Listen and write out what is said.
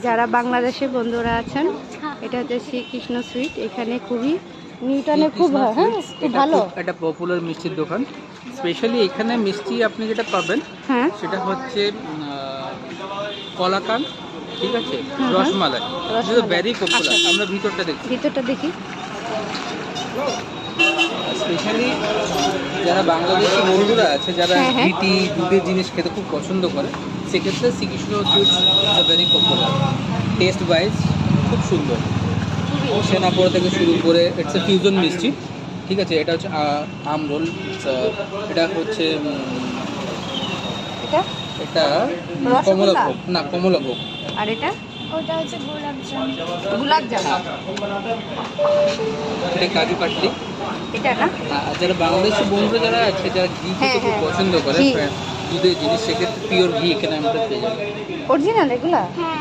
যারা বাংলাদেশের বন্ধুরা আছেন, এটা হচ্ছে শ্রীকৃষ্ণ সুইট। এখানে খুবই নিউটনে খুব হ্যাঁ খুব ভালো এটা পপুলার মিষ্টির দোকান। স্পেশালি এখানে মিষ্টি আপনি যেটা পাবেন হ্যাঁ সেটা হচ্ছে কলাকান, ঠিক আছে, হুম। রসমালাই, রসমালাই। Very popular. আচ্ছা। আমরা ভিতরটা দেখি। ভিতরটা দেখি। স্পেশালি যারা বাংলাদেশি বন্ধুরা আছে, যারা হ্যাঁ, হ্যাঁ। ঘিটি দুধের জিনিস খেতে খুব পছন্দ করে, সেক্ষেত্রে Srikrishna sweets very popular. Taste wise খুব সুন্দর। সেনাপোড়া থেকে শুরু করে ইটস এ ফিউজন মিষ্টি, ঠিক আছে। এটা হচ্ছে আমরোল, এটা হচ্ছে এটা এটা রসগোল্লা? কমলাভোগ, না কমলাভোগ। আর এটা ওটা হচ্ছে গোলাপ জাম। গোলাপ জাম। এটা কাজু কাটলি। এটা না আর যারা বাংলাদেশি বন্ধুরা যারা আছে, যারা ঘি খেতে খুব হ্যাঁ। পছন্দ করে ঘি। দুধের জিনিস, সেক্ষেত্রে পিওর ঘি এখানে আমরা পেয়ে যাবো। অরিজিনাল এগুলা? হ্যাঁ।